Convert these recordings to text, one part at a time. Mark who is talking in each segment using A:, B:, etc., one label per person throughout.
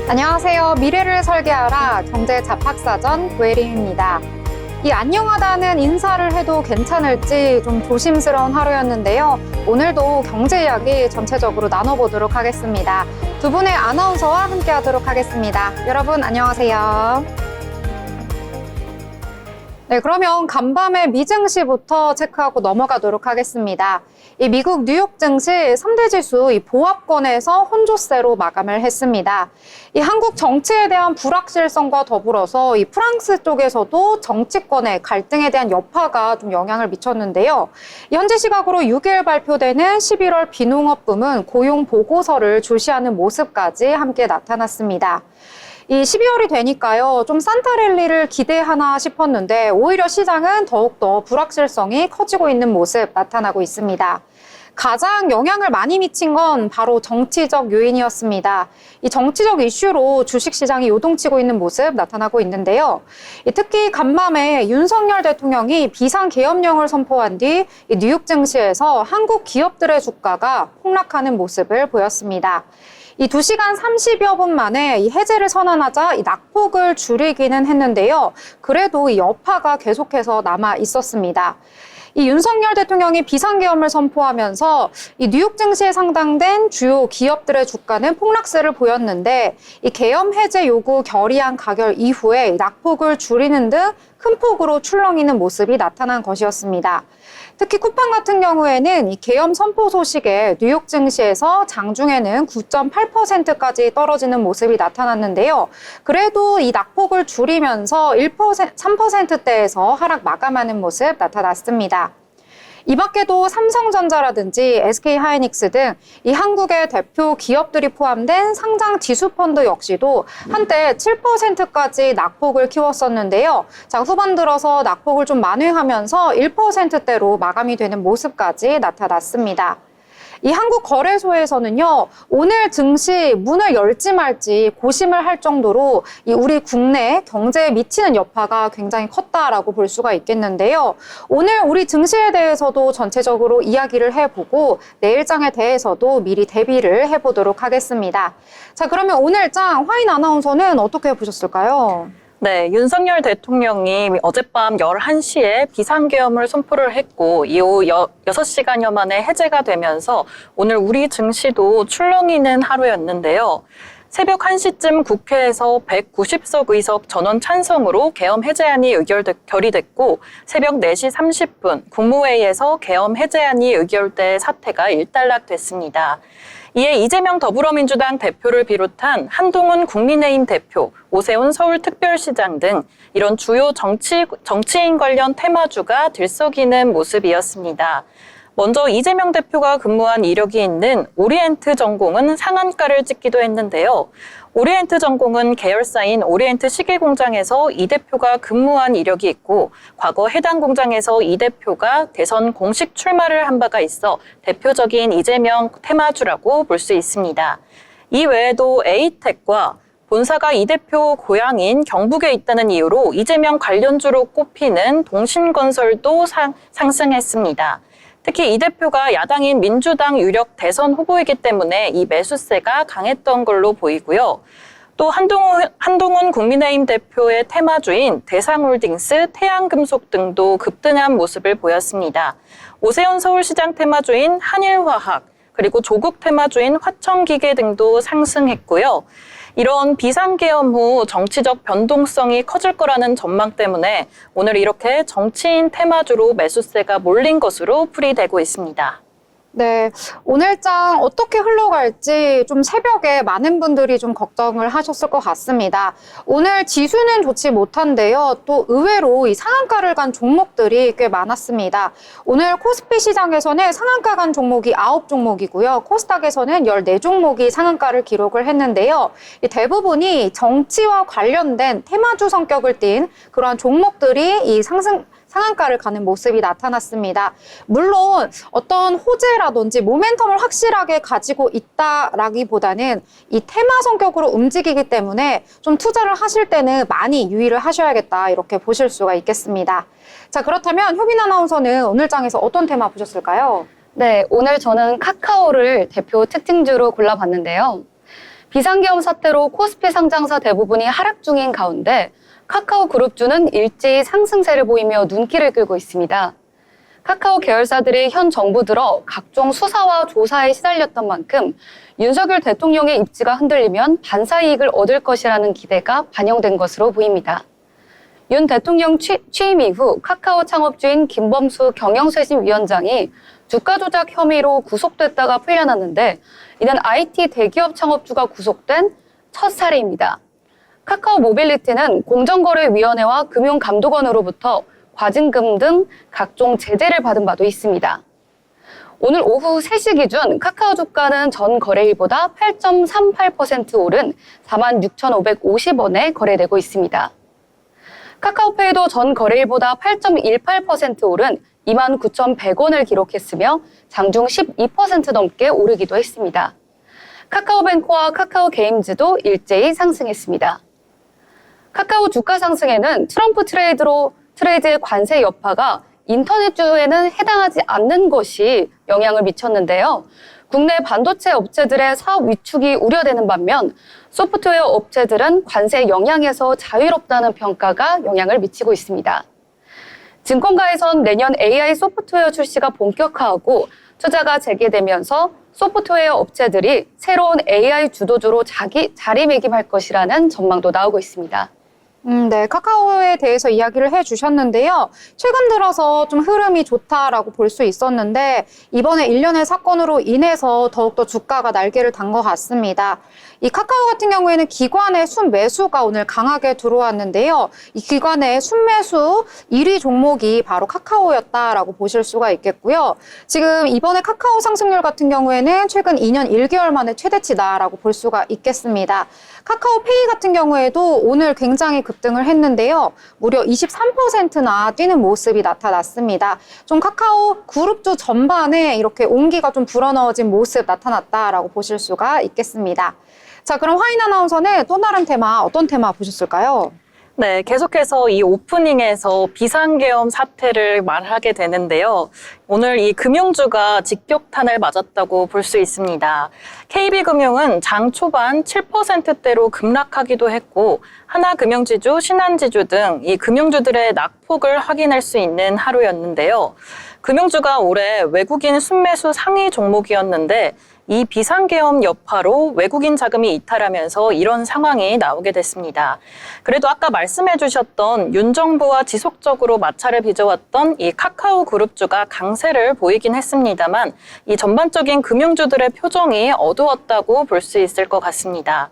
A: 안녕하세요. 미래를 설계하라 경제잡학사전 고혜림입니다. 이 안녕하다는 인사를 해도 괜찮을지 좀 조심스러운 하루였는데요. 오늘도 경제 이야기 전체적으로 나눠보도록 하겠습니다. 두 분의 아나운서와 함께하도록 하겠습니다. 여러분 안녕하세요. 네, 그러면 간밤에 미 증시부터 체크하고 넘어가도록 하겠습니다. 이 미국 뉴욕 증시 3대 지수 이 보합권에서 혼조세로 마감을 했습니다. 이 한국 정치에 대한 불확실성과 더불어서 이 프랑스 쪽에서도 정치권의 갈등에 대한 여파가 좀 영향을 미쳤는데요. 현지 시각으로 6일 발표되는 11월 비농업 부문 고용 보고서를 주시하는 모습까지 함께 나타났습니다. 이 12월이 되니까요, 좀 산타랠리를 기대하나 싶었는데 오히려 시장은 더욱더 불확실성이 커지고 있는 모습 나타나고 있습니다. 가장 영향을 많이 미친 건 바로 정치적 요인이었습니다. 이 정치적 이슈로 주식시장이 요동치고 있는 모습 나타나고 있는데요. 특히 간밤에 윤석열 대통령이 비상계엄령을 선포한 뒤 뉴욕 증시에서 한국 기업들의 주가가 폭락하는 모습을 보였습니다. 이 2시간 30여 분 만에 이 해제를 선언하자 이 낙폭을 줄이기는 했는데요. 그래도 이 여파가 계속해서 남아 있었습니다. 이 윤석열 대통령이 비상계엄을 선포하면서 이 뉴욕 증시에 상당된 주요 기업들의 주가는 폭락세를 보였는데 이 계엄 해제 요구 결의안 가결 이후에 낙폭을 줄이는 등 큰 폭으로 출렁이는 모습이 나타난 것이었습니다. 특히 쿠팡 같은 경우에는 이 계엄 선포 소식에 뉴욕 증시에서 장중에는 9.8%까지 떨어지는 모습이 나타났는데요. 그래도 이 낙폭을 줄이면서 3%대에서 하락 마감하는 모습 나타났습니다. 이 밖에도 삼성전자라든지 SK하이닉스 등 이 한국의 대표 기업들이 포함된 상장 지수펀드 역시도 한때 7%까지 낙폭을 키웠었는데요. 자, 후반 들어서 낙폭을 좀 만회하면서 1%대로 마감이 되는 모습까지 나타났습니다. 이 한국거래소에서는요, 오늘 증시 문을 열지 말지 고심을 할 정도로 이 우리 국내 경제에 미치는 여파가 굉장히 컸다라고 볼 수가 있겠는데요. 오늘 우리 증시에 대해서도 전체적으로 이야기를 해보고 내일장에 대해서도 미리 대비를 해보도록 하겠습니다. 자, 그러면 오늘장 화인 아나운서는 어떻게 보셨을까요?
B: 네, 윤석열 대통령이 어젯밤 11시에 비상계엄을 선포를 했고 이후 6시간여 만에 해제가 되면서 오늘 우리 증시도 출렁이는 하루였는데요. 새벽 1시쯤 국회에서 190석 의석 전원 찬성으로 계엄 해제안이 결의됐고 새벽 4시 30분 국무회의에서 계엄 해제안이 의결돼 사태가 일단락됐습니다. 이에 이재명 더불어민주당 대표를 비롯한 한동훈 국민의힘 대표, 오세훈 서울특별시장 등 이런 주요 정치인 관련 테마주가 들썩이는 모습이었습니다. 먼저 이재명 대표가 근무한 이력이 있는 오리엔트전공은 상한가를 찍기도 했는데요. 오리엔트전공은 계열사인 오리엔트 시계공장에서 이 대표가 근무한 이력이 있고 과거 해당 공장에서 이 대표가 대선 공식 출마를 한 바가 있어 대표적인 이재명 테마주라고 볼 수 있습니다. 이 외에도 에이텍과 본사가 이 대표 고향인 경북에 있다는 이유로 이재명 관련주로 꼽히는 동신건설도 상승했습니다. 특히 이 대표가 야당인 민주당 유력 대선 후보이기 때문에 이 매수세가 강했던 걸로 보이고요. 또 한동훈 국민의힘 대표의 테마주인 대상홀딩스, 태양금속 등도 급등한 모습을 보였습니다. 오세훈 서울시장 테마주인 한일화학, 그리고 조국 테마주인 화천기계 등도 상승했고요. 이런 비상계엄 후 정치적 변동성이 커질 거라는 전망 때문에 오늘 이렇게 정치인 테마주로 매수세가 몰린 것으로 풀이되고 있습니다.
A: 네, 오늘장 어떻게 흘러갈지 좀 새벽에 많은 분들이 좀 걱정을 하셨을 것 같습니다. 오늘 지수는 좋지 못한데요. 또 의외로 이 상한가를 간 종목들이 꽤 많았습니다. 오늘 코스피 시장에서는 상한가 간 종목이 9종목이고요. 코스닥에서는 14종목이 상한가를 기록을 했는데요. 대부분이 정치와 관련된 테마주 성격을 띤 그러한 종목들이 이 상한가를 가는 모습이 나타났습니다. 물론 어떤 호재라든지 모멘텀을 확실하게 가지고 있다라기보다는 이 테마 성격으로 움직이기 때문에 좀 투자를 하실 때는 많이 유의를 하셔야겠다 이렇게 보실 수가 있겠습니다. 자, 그렇다면 효빈 아나운서는 오늘 장에서 어떤 테마 보셨을까요?
C: 네, 오늘 저는 카카오를 대표 특징주로 골라봤는데요. 비상계엄 사태로 코스피 상장사 대부분이 하락 중인 가운데 카카오 그룹주는 일제히 상승세를 보이며 눈길을 끌고 있습니다. 카카오 계열사들이 현 정부 들어 각종 수사와 조사에 시달렸던 만큼 윤석열 대통령의 입지가 흔들리면 반사이익을 얻을 것이라는 기대가 반영된 것으로 보입니다. 윤 대통령 취임 이후 카카오 창업주인 김범수 경영쇄신위원장이 주가 조작 혐의로 구속됐다가 풀려났는데 이는 IT 대기업 창업주가 구속된 첫 사례입니다. 카카오 모빌리티는 공정거래위원회와 금융감독원으로부터 과징금 등 각종 제재를 받은 바도 있습니다. 오늘 오후 3시 기준 카카오 주가는 전 거래일보다 8.38% 오른 46,550원에 거래되고 있습니다. 카카오페이도 전 거래일보다 8.18% 오른 29,100원을 기록했으며 장중 12% 넘게 오르기도 했습니다. 카카오뱅크와 카카오게임즈도 일제히 상승했습니다. 카카오 주가 상승에는 트럼프 트레이드의 관세 여파가 인터넷주에는 해당하지 않는 것이 영향을 미쳤는데요. 국내 반도체 업체들의 사업 위축이 우려되는 반면 소프트웨어 업체들은 관세 영향에서 자유롭다는 평가가 영향을 미치고 있습니다. 증권가에선 내년 AI 소프트웨어 출시가 본격화하고 투자가 재개되면서 소프트웨어 업체들이 새로운 AI 주도주로 자리매김할 것이라는 전망도 나오고 있습니다.
A: 네, 카카오에 대해서 이야기를 해주셨는데요. 최근 들어서 좀 흐름이 좋다라고 볼 수 있었는데 이번에 일련의 사건으로 인해서 더욱더 주가가 날개를 단 것 같습니다. 이 카카오 같은 경우에는 기관의 순매수가 오늘 강하게 들어왔는데요. 이 기관의 순매수 1위 종목이 바로 카카오였다라고 보실 수가 있겠고요. 지금 이번에 카카오 상승률 같은 경우에는 최근 2년 1개월 만에 최대치다라고 볼 수가 있겠습니다. 카카오페이 같은 경우에도 오늘 굉장히 급등을 했는데요. 무려 23%나 뛰는 모습이 나타났습니다. 좀 카카오 그룹주 전반에 이렇게 온기가 좀 불어넣어진 모습 나타났다라고 보실 수가 있겠습니다. 자, 그럼 화인 아나운서는 또 다른 테마, 어떤 테마 보셨을까요?
B: 네, 계속해서 이 오프닝에서 비상계엄 사태를 말하게 되는데요. 오늘 이 금융주가 직격탄을 맞았다고 볼 수 있습니다. KB금융은 장 초반 7%대로 급락하기도 했고 하나금융지주, 신한지주 등 이 금융주들의 낙폭을 확인할 수 있는 하루였는데요. 금융주가 올해 외국인 순매수 상위 종목이었는데 이 비상계엄 여파로 외국인 자금이 이탈하면서 이런 상황이 나오게 됐습니다. 그래도 아까 말씀해 주셨던 윤 정부와 지속적으로 마찰을 빚어왔던 이 카카오 그룹주가 강세를 보이긴 했습니다만 이 전반적인 금융주들의 표정이 어두웠다고 볼 수 있을 것 같습니다.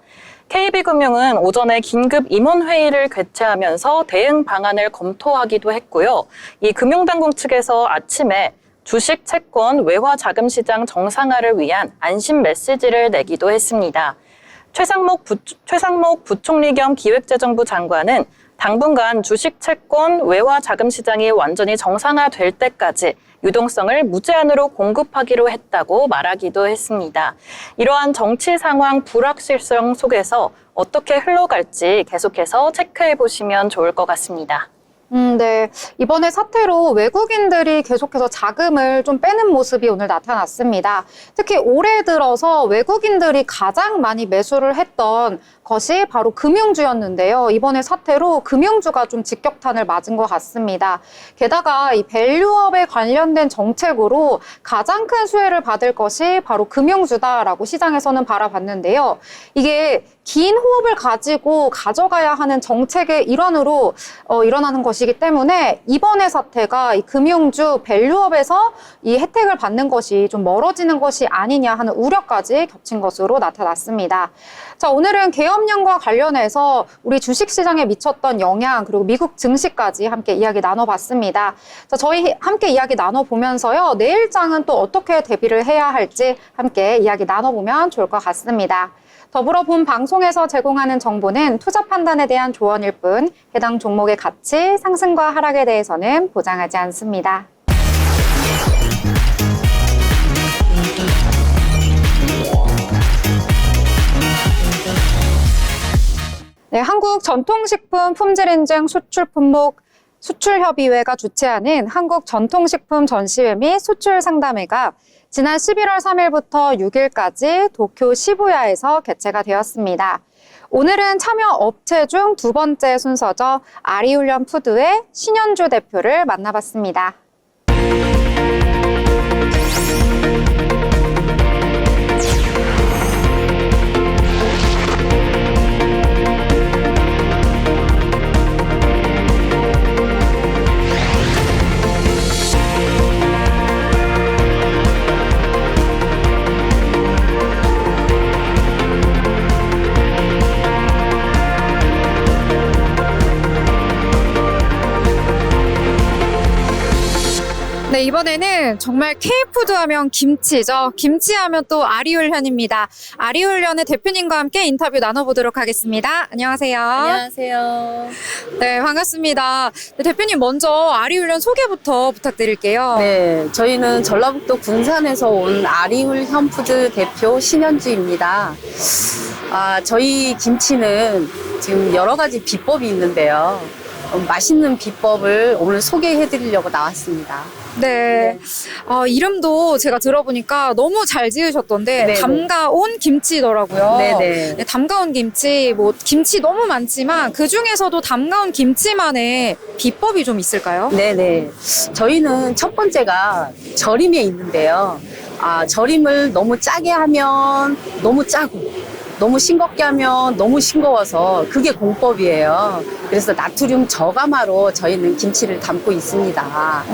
B: KB금융은 오전에 긴급 임원회의를 개최하면서 대응 방안을 검토하기도 했고요. 이 금융당국 측에서 아침에 주식, 채권, 외화 자금 시장 정상화를 위한 안심 메시지를 내기도 했습니다. 최상목 부총리 겸 기획재정부 장관은 당분간 주식, 채권, 외화 자금 시장이 완전히 정상화될 때까지 유동성을 무제한으로 공급하기로 했다고 말하기도 했습니다. 이러한 정치 상황 불확실성 속에서 어떻게 흘러갈지 계속해서 체크해 보시면 좋을 것 같습니다.
A: 네. 이번에 사태로 외국인들이 계속해서 자금을 좀 빼는 모습이 오늘 나타났습니다. 특히 올해 들어서 외국인들이 가장 많이 매수를 했던 것이 바로 금융주였는데요. 이번에 사태로 금융주가 좀 직격탄을 맞은 것 같습니다. 게다가 이 밸류업에 관련된 정책으로 가장 큰 수혜를 받을 것이 바로 금융주다라고 시장에서는 바라봤는데요. 이게 긴 호흡을 가지고 가져가야 하는 정책의 일환으로 일어나는 것이기 때문에 이번의 사태가 이 금융주 밸류업에서 이 혜택을 받는 것이 좀 멀어지는 것이 아니냐 하는 우려까지 겹친 것으로 나타났습니다. 자, 오늘은 계엄령과 관련해서 우리 주식시장에 미쳤던 영향 그리고 미국 증시까지 함께 이야기 나눠봤습니다. 자, 저희 함께 이야기 나눠보면서요. 내일장은 또 어떻게 대비를 해야 할지 함께 이야기 나눠보면 좋을 것 같습니다. 더불어 본 방송에서 제공하는 정보는 투자 판단에 대한 조언일 뿐 해당 종목의 가치, 상승과 하락에 대해서는 보장하지 않습니다. 네, 한국전통식품 품질인증 수출협의회가 주최하는 한국전통식품 전시회 및 수출상담회가 지난 11월 3일부터 6일까지 도쿄 시부야에서 개최가 되었습니다. 오늘은 참여 업체 중 두 번째 순서죠. 아리훈련 푸드의 신현주 대표를 만나봤습니다. 네, 이번에는 정말 K푸드 하면 김치죠. 김치 하면 또 아리훈련입니다. 아리훈련의 대표님과 함께 인터뷰 나눠보도록 하겠습니다. 안녕하세요.
D: 안녕하세요.
A: 네, 반갑습니다. 네, 대표님 먼저 아리훈련 소개부터 부탁드릴게요.
D: 네, 저희는 전라북도 군산에서 온 아리훈련 푸드 대표 신현주입니다. 저희 김치는 지금 여러 가지 비법이 있는데요. 맛있는 비법을 오늘 소개해 드리려고 나왔습니다.
A: 네. 이름도 제가 들어보니까 너무 잘 지으셨던데,
D: 네네.
A: 담가온 김치더라고요.
D: 네네.
A: 네, 담가온 김치, 김치 너무 많지만 그 중에서도 담가온 김치만의 비법이 좀 있을까요?
D: 네네. 저희는 첫 번째가 절임에 있는데요. 절임을 너무 짜게 하면 너무 짜고, 너무 싱겁게 하면 너무 싱거워서 그게 공법이에요. 그래서 나트륨 저감화로 저희는 김치를 담고 있습니다.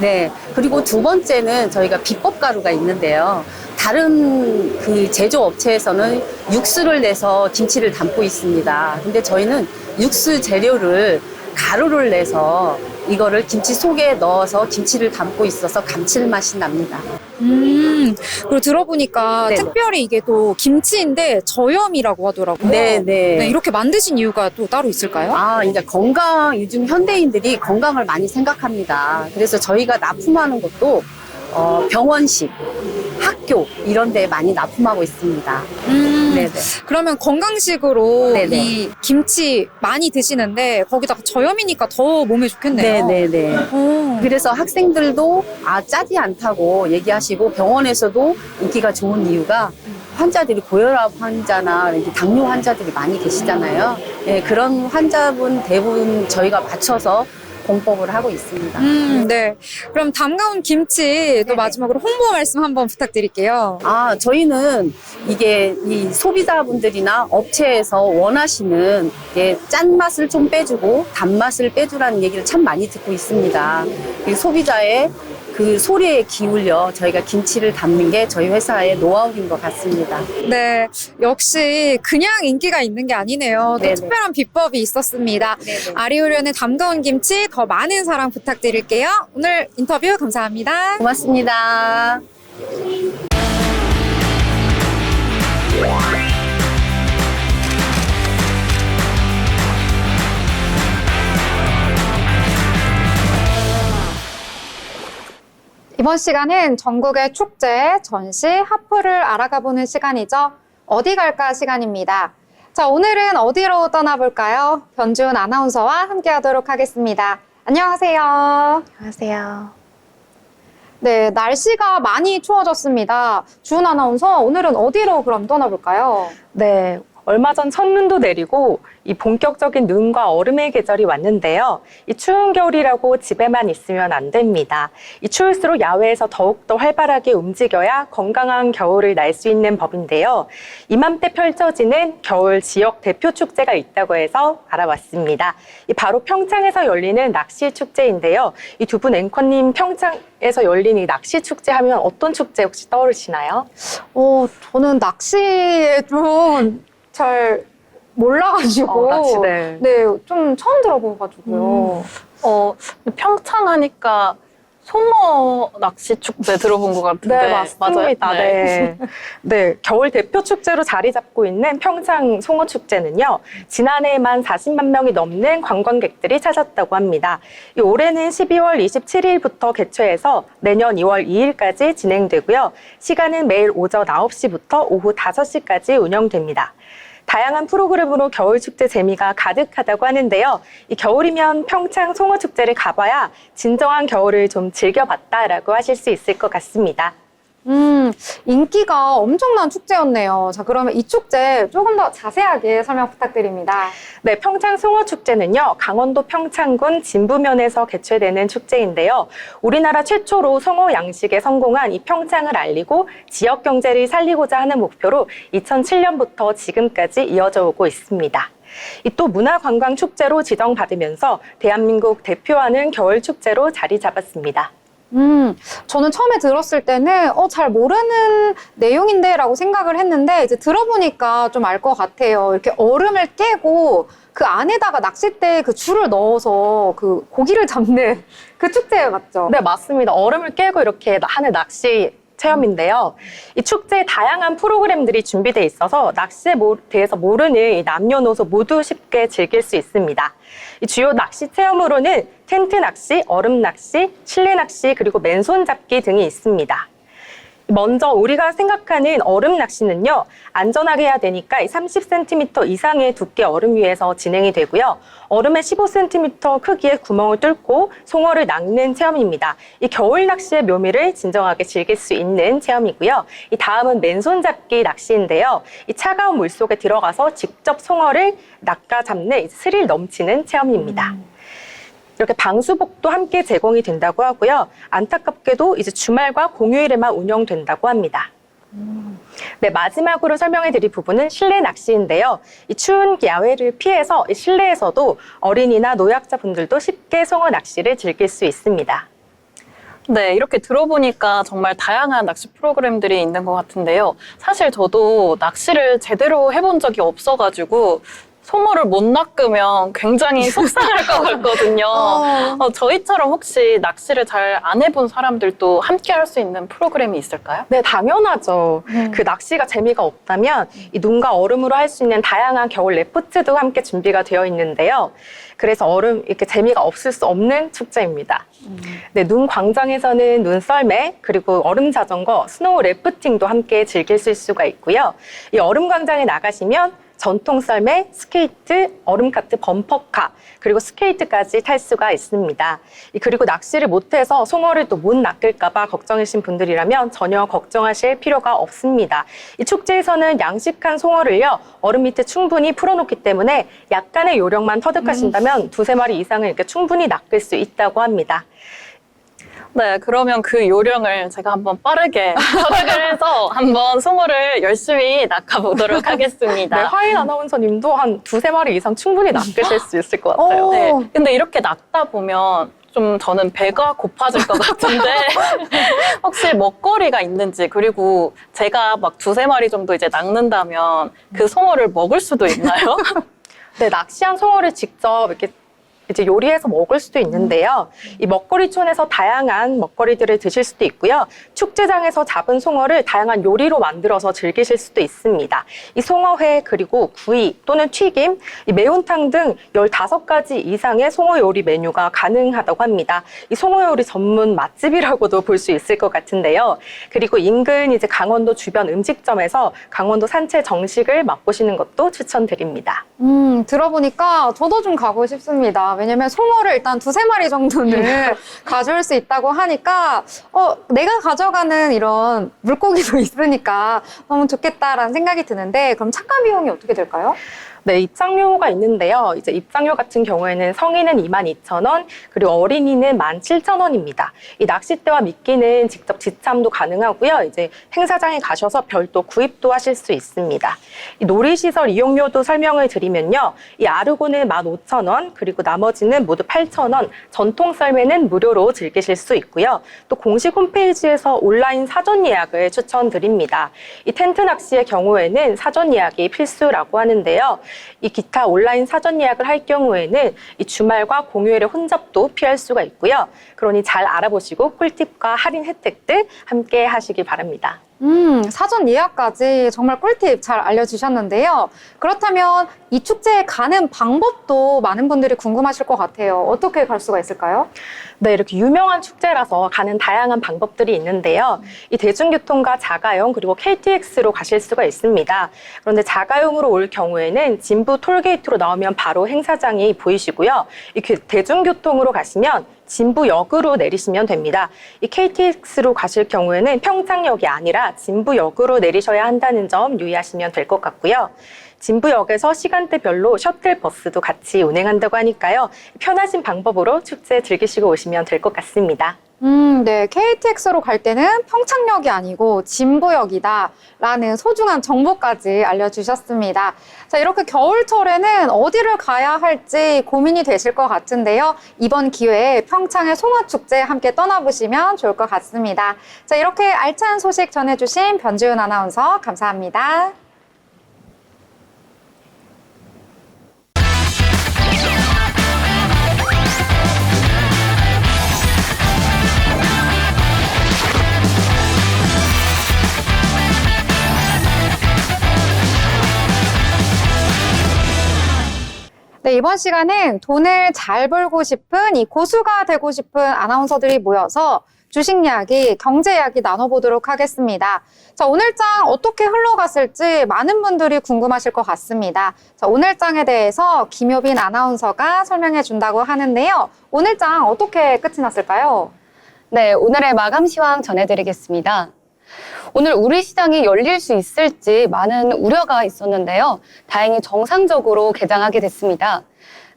D: 네. 그리고 두 번째는 저희가 비법 가루가 있는데요. 다른 그 제조업체에서는 육수를 내서 김치를 담고 있습니다. 근데 저희는 육수 재료를 가루를 내서 이거를 김치 속에 넣어서 김치를 담고 있어서 감칠맛이 납니다.
A: 그리고 들어보니까
D: 네네.
A: 특별히 이게 또 김치인데 저염이라고 하더라고요.
D: 네네.
A: 네, 이렇게 만드신 이유가 또 따로 있을까요?
D: 이제 요즘 현대인들이 건강을 많이 생각합니다. 그래서 저희가 납품하는 것도 병원식, 학교 이런 데 많이 납품하고 있습니다. 네네.
A: 그러면 건강식으로
D: 네네.
A: 이 김치 많이 드시는데 거기다가 저염이니까 더 몸에 좋겠네요.
D: 네네네. 그래서 학생들도 짜지 않다고 얘기하시고 병원에서도 인기가 좋은 이유가 환자들이 고혈압 환자나 이렇게 당뇨 환자들이 많이 계시잖아요. 네, 그런 환자분 대부분 저희가 맞춰서 공법을 하고 있습니다.
A: 네. 그럼 담가온 김치 또 마지막으로 홍보 말씀 한번 부탁드릴게요.
D: 저희는 이게 이 소비자분들이나 업체에서 원하시는 짠맛을 좀 빼주고 단맛을 빼주라는 얘기를 참 많이 듣고 있습니다. 이 소비자의 그 소리에 기울여 저희가 김치를 담는 게 저희 회사의 노하우인 것 같습니다.
A: 네. 역시 그냥 인기가 있는 게 아니네요. 또
D: 네네.
A: 특별한 비법이 있었습니다.
D: 네네.
A: 아리훈련의 담가온 김치 더 많은 사랑 부탁드릴게요. 오늘 인터뷰 감사합니다.
D: 고맙습니다.
A: 이번 시간은 전국의 축제, 전시, 하프를 알아가보는 시간이죠. 어디 갈까 시간입니다. 자, 오늘은 어디로 떠나볼까요? 변주은 아나운서와 함께하도록 하겠습니다. 안녕하세요.
E: 안녕하세요.
A: 네, 날씨가 많이 추워졌습니다. 주은 아나운서, 오늘은 어디로 그럼 떠나볼까요?
E: 네, 얼마 전 첫눈도 내리고 이 본격적인 눈과 얼음의 계절이 왔는데요. 이 추운 겨울이라고 집에만 있으면 안 됩니다. 이 추울수록 야외에서 더욱더 활발하게 움직여야 건강한 겨울을 날 수 있는 법인데요. 이맘때 펼쳐지는 겨울 지역 대표 축제가 있다고 해서 알아봤습니다. 이 바로 평창에서 열리는 낚시 축제인데요. 이 두 분 앵커님 평창에서 열린 이 낚시 축제 하면 어떤 축제 혹시 떠오르시나요?
A: 저는 낚시에 좀 잘 몰라가지고.
E: 낚시, 네.
A: 네, 좀 처음 들어봐가지고요.
B: 평창 하니까 송어 낚시 축제 들어본 것 같은데.
E: 네, 맞습니다.
B: 맞아요?
E: 네. 네, 겨울 대표 축제로 자리 잡고 있는 평창 송어 축제는요, 지난해에만 40만 명이 넘는 관광객들이 찾았다고 합니다. 올해는 12월 27일부터 개최해서 내년 2월 2일까지 진행되고요. 시간은 매일 오전 9시부터 오후 5시까지 운영됩니다. 다양한 프로그램으로 겨울축제 재미가 가득하다고 하는데요. 이 겨울이면 평창 송어축제를 가봐야 진정한 겨울을 좀 즐겨봤다라고 하실 수 있을 것 같습니다.
A: 인기가 엄청난 축제였네요. 자, 그러면 이 축제 조금 더 자세하게 설명 부탁드립니다.
E: 네, 평창 송어축제는요, 강원도 평창군 진부면에서 개최되는 축제인데요. 우리나라 최초로 송어 양식에 성공한 이 평창을 알리고 지역 경제를 살리고자 하는 목표로 2007년부터 지금까지 이어져 오고 있습니다. 이 또 문화관광축제로 지정받으면서 대한민국 대표하는 겨울축제로 자리 잡았습니다.
A: 저는 처음에 들었을 때는 잘 모르는 내용인데 라고 생각을 했는데 이제 들어보니까 좀 알 것 같아요. 이렇게 얼음을 깨고 그 안에다가 낚싯대에 그 줄을 넣어서 그 고기를 잡는 그 축제 맞죠?
E: 네, 맞습니다. 얼음을 깨고 이렇게 하는 낚시 체험인데요. 이 축제에 다양한 프로그램들이 준비되어 있어서 낚시에 대해서 모르는 이 남녀노소 모두 쉽게 즐길 수 있습니다. 이 주요 낚시 체험으로는 텐트 낚시, 얼음 낚시, 실내 낚시, 그리고 맨손 잡기 등이 있습니다. 먼저 우리가 생각하는 얼음 낚시는요, 안전하게 해야 되니까 30cm 이상의 두께 얼음 위에서 진행이 되고요. 얼음에 15cm 크기의 구멍을 뚫고 송어를 낚는 체험입니다. 이 겨울 낚시의 묘미를 진정하게 즐길 수 있는 체험이고요. 이 다음은 맨손 잡기 낚시인데요. 이 차가운 물속에 들어가서 직접 송어를 낚아 잡는 스릴 넘치는 체험입니다. 이렇게 방수복도 함께 제공이 된다고 하고요. 안타깝게도 이제 주말과 공휴일에만 운영된다고 합니다. 네, 마지막으로 설명해 드릴 부분은 실내 낚시인데요. 이 추운 야외를 피해서 이 실내에서도 어린이나 노약자분들도 쉽게 송어 낚시를 즐길 수 있습니다.
B: 네, 이렇게 들어보니까 정말 다양한 낚시 프로그램들이 있는 것 같은데요. 사실 저도 낚시를 제대로 해본 적이 없어가지고 송어를 못 낚으면 굉장히 속상할 것 같거든요. 저희처럼 혹시 낚시를 잘 안 해본 사람들도 함께 할 수 있는 프로그램이 있을까요?
E: 네, 당연하죠. 그 낚시가 재미가 없다면 이 눈과 얼음으로 할 수 있는 다양한 겨울 레포츠도 함께 준비가 되어 있는데요. 그래서 얼음 이렇게 재미가 없을 수 없는 축제입니다. 네, 눈 광장에서는 눈썰매, 그리고 얼음 자전거, 스노우 래프팅도 함께 즐길 수가 있고요. 이 얼음 광장에 나가시면 전통 썰매, 스케이트, 얼음카트, 범퍼카, 그리고 스케이트까지 탈 수가 있습니다. 그리고 낚시를 못해서 송어를 또 못 낚을까봐 걱정이신 분들이라면 전혀 걱정하실 필요가 없습니다. 이 축제에서는 양식한 송어를요, 얼음 밑에 충분히 풀어놓기 때문에 약간의 요령만 터득하신다면 두세 마리 이상을 이렇게 충분히 낚을 수 있다고 합니다.
B: 네, 그러면 그 요령을 제가 한번 빠르게 터득을 해서 한번 송어를 열심히 낚아보도록 하겠습니다.
E: 네, 하인 아나운서님도 한 두세 마리 이상 충분히 낚으실 수 있을 것 같아요.
B: 네, 근데 이렇게 낚다 보면 좀 저는 배가 고파질 것 같은데 혹시 먹거리가 있는지, 그리고 제가 막 두세 마리 정도 이제 낚는다면 그 송어를 먹을 수도 있나요?
E: 네, 낚시한 송어를 직접 이렇게 이제 요리해서 먹을 수도 있는데요. 이 먹거리촌에서 다양한 먹거리들을 드실 수도 있고요. 축제장에서 잡은 송어를 다양한 요리로 만들어서 즐기실 수도 있습니다. 이 송어회, 그리고 구이 또는 튀김, 이 매운탕 등 15가지 이상의 송어 요리 메뉴가 가능하다고 합니다. 이 송어 요리 전문 맛집이라고도 볼 수 있을 것 같은데요. 그리고 인근 이제 강원도 주변 음식점에서 강원도 산채 정식을 맛보시는 것도 추천드립니다.
A: 들어보니까 저도 좀 가고 싶습니다. 왜냐면 송어를 일단 두세 마리 정도는 가져올 수 있다고 하니까 내가 가져가는 이런 물고기도 있으니까 너무 좋겠다라는 생각이 드는데, 그럼 착가 비용이 어떻게 될까요?
E: 네, 입장료가 있는데요. 이제 입장료 같은 경우에는 성인은 22,000원, 그리고 어린이는 17,000원입니다. 이 낚싯대와 미끼는 직접 지참도 가능하고요. 이제 행사장에 가셔서 별도 구입도 하실 수 있습니다. 이 놀이시설 이용료도 설명을 드리면요. 이 아르고는 15,000원, 그리고 나머지는 모두 8,000원, 전통 썰매는 무료로 즐기실 수 있고요. 또 공식 홈페이지에서 온라인 사전 예약을 추천드립니다. 이 텐트 낚시의 경우에는 사전 예약이 필수라고 하는데요. 이 기타 온라인 사전 예약을 할 경우에는 이 주말과 공휴일에 혼잡도 피할 수가 있고요. 그러니 잘 알아보시고 꿀팁과 할인 혜택들 함께 하시길 바랍니다.
A: 사전 예약까지 정말 꿀팁 잘 알려주셨는데요. 그렇다면 이 축제에 가는 방법도 많은 분들이 궁금하실 것 같아요. 어떻게 갈 수가 있을까요?
E: 네, 이렇게 유명한 축제라서 가는 다양한 방법들이 있는데요. 이 대중교통과 자가용 그리고 KTX로 가실 수가 있습니다. 그런데 자가용으로 올 경우에는 진부 톨게이트로 나오면 바로 행사장이 보이시고요. 이 대중교통으로 가시면 진부역으로 내리시면 됩니다. 이 KTX로 가실 경우에는 평창역이 아니라 진부역으로 내리셔야 한다는 점 유의하시면 될 것 같고요. 진부역에서 시간대별로 셔틀버스도 같이 운행한다고 하니까요. 편하신 방법으로 축제 즐기시고 오시면 될 것 같습니다.
A: 네. KTX로 갈 때는 평창역이 아니고 진부역이다라는 소중한 정보까지 알려주셨습니다. 자, 이렇게 겨울철에는 어디를 가야 할지 고민이 되실 것 같은데요. 이번 기회에 평창의 송어축제 함께 떠나보시면 좋을 것 같습니다. 자, 이렇게 알찬 소식 전해주신 변지훈 아나운서 감사합니다. 네, 이번 시간은 돈을 잘 벌고 싶은 이 고수가 되고 싶은 아나운서들이 모여서 주식 이야기, 경제 이야기 나눠보도록 하겠습니다. 자, 오늘 장 어떻게 흘러갔을지 많은 분들이 궁금하실 것 같습니다. 자, 오늘 장에 대해서 김효빈 아나운서가 설명해 준다고 하는데요. 오늘 장 어떻게 끝이 났을까요?
C: 네, 오늘의 마감 시황 전해드리겠습니다. 오늘 우리 시장이 열릴 수 있을지 많은 우려가 있었는데요. 다행히 정상적으로 개장하게 됐습니다.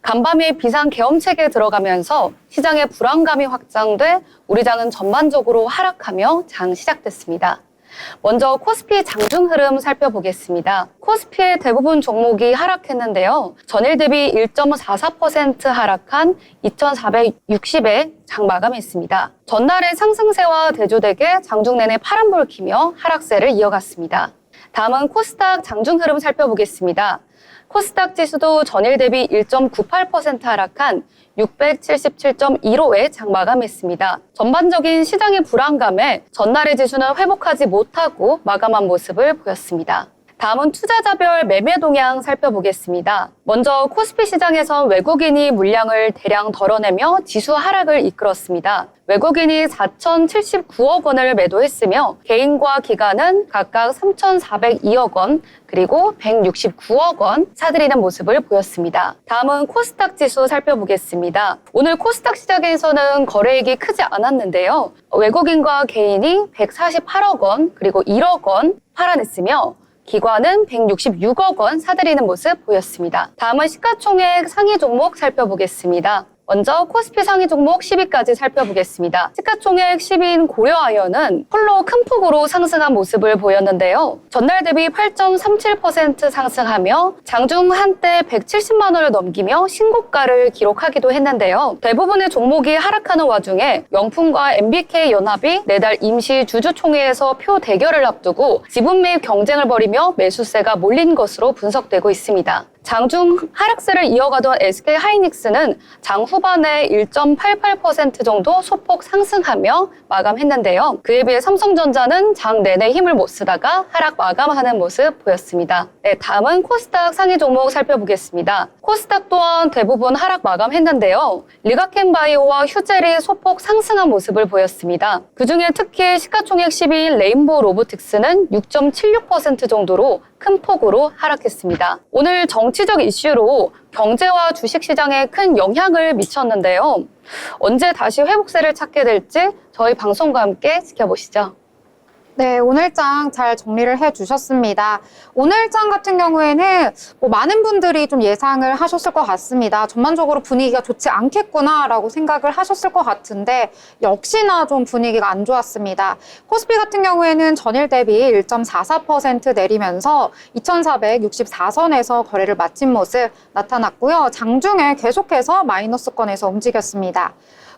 C: 간밤에 비상 계엄 체계에 들어가면서 시장의 불안감이 확장돼 우리 장은 전반적으로 하락하며 장 시작됐습니다. 먼저 코스피 장중 흐름 살펴보겠습니다. 코스피의 대부분 종목이 하락했는데요. 전일 대비 1.44% 하락한 2,460에 장 마감했습니다. 전날의 상승세와 대조되게 장중 내내 파란불을 키며 하락세를 이어갔습니다. 다음은 코스닥 장중 흐름 살펴보겠습니다. 코스닥 지수도 전일 대비 1.98% 하락한 677.15에 장 마감했습니다. 전반적인 시장의 불안감에 전날의 지수는 회복하지 못하고 마감한 모습을 보였습니다. 다음은 투자자별 매매 동향 살펴보겠습니다. 먼저 코스피 시장에선 외국인이 물량을 대량 덜어내며 지수 하락을 이끌었습니다. 외국인이 4,079억 원을 매도했으며 개인과 기관은 각각 3,402억 원 그리고 169억 원 사들이는 모습을 보였습니다. 다음은 코스닥 지수 살펴보겠습니다. 오늘 코스닥 시장에서는 거래액이 크지 않았는데요. 외국인과 개인이 148억 원 그리고 1억 원 팔아냈으며 기관은 166억 원 사들이는 모습 보였습니다. 다음은 시가총액 상위 종목 살펴보겠습니다. 먼저 코스피 상위 종목 10위까지 살펴보겠습니다. 시가총액 10위인 고려아연은 홀로 큰 폭으로 상승한 모습을 보였는데요. 전날 대비 8.37% 상승하며 장중 한때 170만 원을 넘기며 신고가를 기록하기도 했는데요. 대부분의 종목이 하락하는 와중에 영풍과 MBK 연합이 내달 임시 주주총회에서 표 대결을 앞두고 지분 매입 경쟁을 벌이며 매수세가 몰린 것으로 분석되고 있습니다. 장중 하락세를 이어가던 SK 하이닉스는 장 후반에 1.88% 정도 소폭 상승하며 마감했는데요. 그에 비해 삼성전자는 장 내내 힘을 못 쓰다가 하락 마감하는 모습 보였습니다. 네, 다음은 코스닥 상위 종목 살펴보겠습니다. 코스닥 또한 대부분 하락 마감했는데요. 리가켄바이오와 휴젤이 소폭 상승한 모습을 보였습니다. 그중에 특히 시가총액 10위인 레인보우 로보틱스는 6.76% 정도로 큰 폭으로 하락했습니다. 오늘 정치적 이슈로 경제와 주식시장에 큰 영향을 미쳤는데요. 언제 다시 회복세를 찾게 될지 저희 방송과 함께 지켜보시죠.
A: 네, 오늘 장 잘 정리를 해주셨습니다. 오늘 장 같은 경우에는 많은 분들이 좀 예상을 하셨을 것 같습니다. 전반적으로 분위기가 좋지 않겠구나라고 생각을 하셨을 것 같은데 역시나 좀 분위기가 안 좋았습니다. 코스피 같은 경우에는 전일 대비 1.44% 내리면서 2,464선에서 거래를 마친 모습 나타났고요. 장중에 계속해서 마이너스권에서 움직였습니다.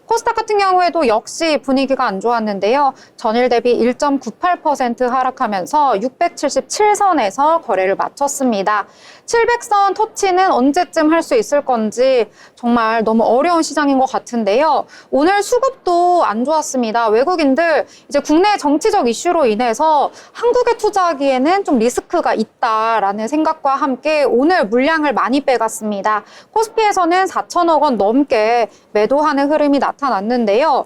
A: 코스닥 같은 경우에도 역시 분위기가 안 좋았는데요. 전일 대비 1.98% 하락하면서 677선에서 거래를 마쳤습니다. 700선 터치는 언제쯤 할 수 있을 건지 정말 너무 어려운 시장인 것 같은데요. 오늘 수급도 안 좋았습니다. 외국인들 이제 국내 정치적 이슈로 인해서 한국에 투자하기에는 좀 리스크가 있다라는 생각과 함께 오늘 물량을 많이 빼갔습니다. 코스피에서는 4천억 원 넘게 매도하는 흐름이 나타났습니다. 나타났는데요.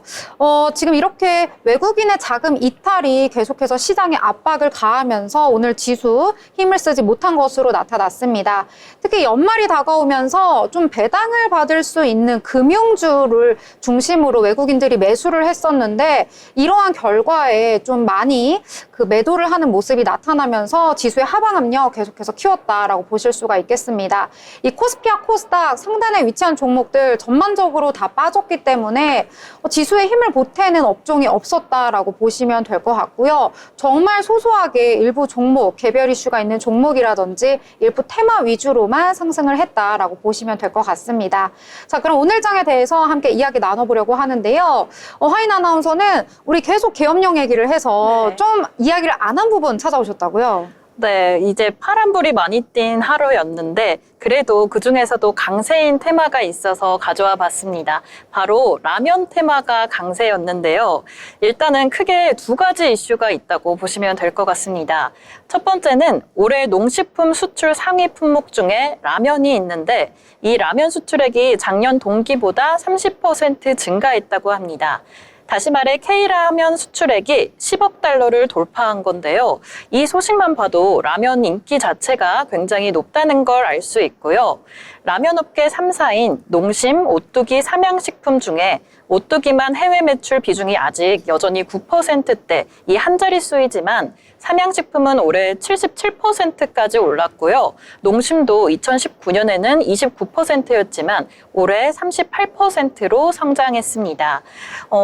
A: 지금 이렇게 외국인의 자금 이탈이 계속해서 시장에 압박을 가하면서 오늘 지수 힘을 쓰지 못한 것으로 나타났습니다. 특히 연말이 다가오면서 좀 배당을 받을 수 있는 금융주를 중심으로 외국인들이 매수를 했었는데 이러한 결과에 좀 많이 그 매도를 하는 모습이 나타나면서 지수의 하방 압력 계속해서 키웠다라고 보실 수가 있겠습니다. 이 코스피와 코스닥 상단에 위치한 종목들 전반적으로 다 빠졌기 때문에 지수의 힘을 보태는 업종이 없었다라고 보시면 될 것 같고요. 정말 소소하게 일부 종목, 개별 이슈가 있는 종목이라든지 일부 테마 위주로만 상승을 했다라고 보시면 될 것 같습니다. 자, 그럼 오늘 장에 대해서 함께 이야기 나눠보려고 하는데요. 화인 아나운서는 우리 계속 계엄령 얘기를 해서
B: 네.
A: 좀 이야기를 안 한 부분 찾아오셨다고요?
B: 네, 이제 파란불이 많이 띈 하루였는데 그래도 그중에서도 강세인 테마가 있어서 가져와 봤습니다. 바로 라면 테마가 강세였는데요. 일단은 크게 두 가지 이슈가 있다고 보시면 될 것 같습니다. 첫 번째는 올해 농식품 수출 상위 품목 중에 라면이 있는데 이 라면 수출액이 작년 동기보다 30% 증가했다고 합니다. 다시 말해 K라면 수출액이 10억 달러를 돌파한 건데요. 이 소식만 봐도 라면 인기 자체가 굉장히 높다는 걸 알 수 있고요. 라면 업계 3사인 농심, 오뚜기, 삼양식품 중에 오뚜기만 해외 매출 비중이 아직 여전히 9%대, 이 한 자릿수이지만 삼양식품은 올해 77%까지 올랐고요. 농심도 2019년에는 29%였지만 올해 38%로 성장했습니다.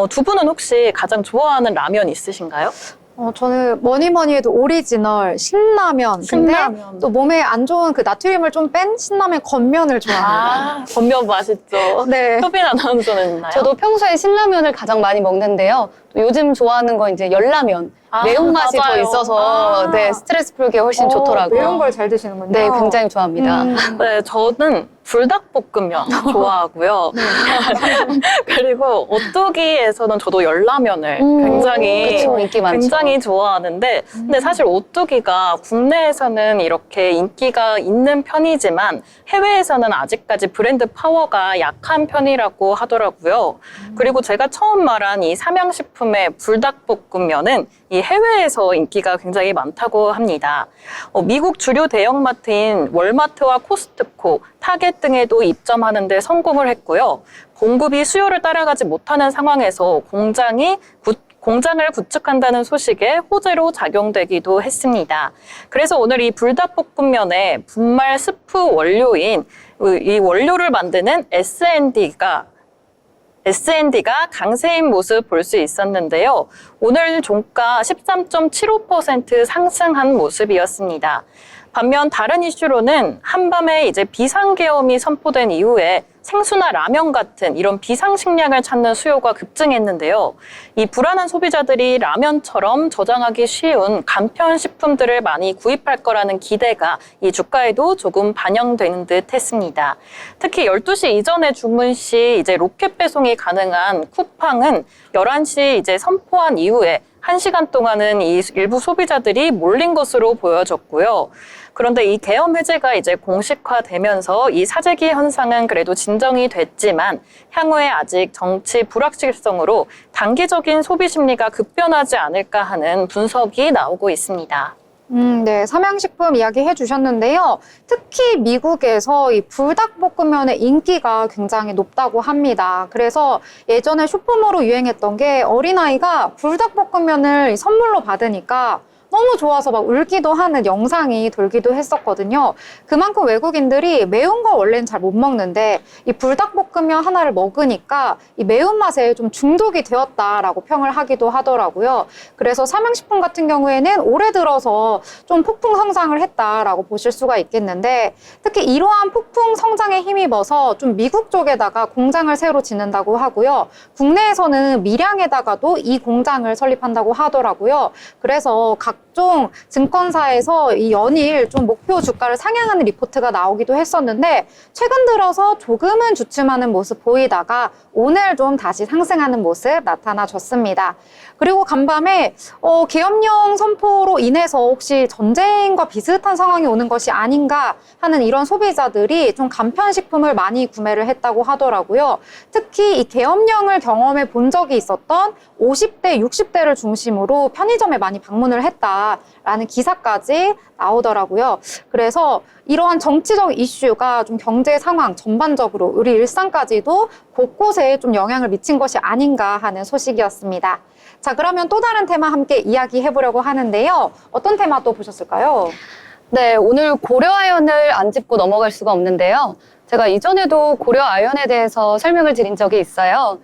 B: 두 분은 혹시 가장 좋아하는 라면 있으신가요?
A: 저는 뭐니 해도 오리지널 신라면. 근데
B: 신라면.
A: 또 몸에 안 좋은 그 나트륨을 좀 뺀 신라면 건면을 좋아합니다.
B: 건면 맛있죠.
A: 네.
B: 효빈 아나운서는 있나요?
C: 저도 평소에 신라면을 가장 많이 먹는데요. 또 요즘 좋아하는 건 이제 열라면. 매운맛이 더
B: 맞아요.
C: 있어서 네, 스트레스 풀기에 훨씬 좋더라고요.
A: 매운 걸 잘 드시는군요.
C: 네, 굉장히 좋아합니다.
B: 네, 저는 불닭볶음면 좋아하고요. 그리고 오뚜기에서는 저도 열라면을 굉장히
C: 그쵸, 인기 많죠.
B: 굉장히 좋아하는데, 근데 사실 오뚜기가 국내에서는 이렇게 인기가 있는 편이지만 해외에서는 아직까지 브랜드 파워가 약한 편이라고 하더라고요. 그리고 제가 처음 말한 이 삼양식품의 불닭볶음면은 이 해외에서 인기가 굉장히 많다고 합니다. 미국 주류 대형마트인 월마트와 코스트코, 타겟 등에도 입점하는 데 성공을 했고요. 공급이 수요를 따라가지 못하는 상황에서 공장을 구축한다는 소식에 호재로 작용되기도 했습니다. 그래서 오늘 이 불닭볶음면의 분말 스프 원료인 이 원료를 만드는 S&D가 강세인 모습 볼 수 있었는데요. 오늘 종가 13.75% 상승한 모습이었습니다. 반면 다른 이슈로는 한밤에 이제 비상계엄이 선포된 이후에 생수나 라면 같은 이런 비상식량을 찾는 수요가 급증했는데요. 이 불안한 소비자들이 라면처럼 저장하기 쉬운 간편식품들을 많이 구입할 거라는 기대가 이 주가에도 조금 반영되는 듯 했습니다. 특히 12시 이전에 주문 시 이제 로켓 배송이 가능한 쿠팡은 11시 이제 선포한 이후에 1시간 동안은 이 일부 소비자들이 몰린 것으로 보여졌고요. 그런데 이 계엄 해제가 이제 공식화되면서 이 사재기 현상은 그래도 진정이 됐지만 향후에 아직 정치 불확실성으로 단기적인 소비 심리가 급변하지 않을까 하는 분석이 나오고 있습니다.
A: 네, 삼양식품 이야기해 주셨는데요. 특히 미국에서 이 불닭볶음면의 인기가 굉장히 높다고 합니다. 그래서 예전에 쇼폼으로 유행했던 게 어린아이가 불닭볶음면을 선물로 받으니까 너무 좋아서 막 울기도 하는 영상이 돌기도 했었거든요. 그만큼 외국인들이 매운 거 원래는 잘 못 먹는데 이 불닭볶음면 하나를 먹으니까 이 매운맛에 좀 중독이 되었다라고 평을 하기도 하더라고요. 그래서 삼양식품 같은 경우에는 올해 들어서 좀 폭풍 성장을 했다라고 보실 수가 있겠는데 특히 이러한 폭풍 성장에 힘입어서 좀 미국 쪽에다가 공장을 새로 짓는다고 하고요. 국내에서는 밀양에다가도 이 공장을 설립한다고 하더라고요. 그래서 각종 증권사에서 이 연일 좀 목표 주가를 상향하는 리포트가 나오기도 했었는데 최근 들어서 조금은 주춤하는 모습 보이다가 오늘 좀 다시 상승하는 모습 나타나줬습니다. 그리고 간밤에 계엄령 선포로 인해서 혹시 전쟁과 비슷한 상황이 오는 것이 아닌가 하는 이런 소비자들이 좀 간편식품을 많이 구매를 했다고 하더라고요. 특히 이 계엄령을 경험해 본 적이 있었던 50대, 60대를 중심으로 편의점에 많이 방문을 했다라는 기사까지 나오더라고요. 그래서 이러한 정치적 이슈가 좀 경제 상황 전반적으로 우리 일상까지도 곳곳에 좀 영향을 미친 것이 아닌가 하는 소식이었습니다. 자, 그러면 또 다른 테마 함께 이야기해 보려고 하는데요. 어떤 테마 또 보셨을까요?
C: 네, 오늘 고려아연을 안 짚고 넘어갈 수가 없는데요. 제가 이전에도 고려아연에 대해서 설명을 드린 적이 있어요.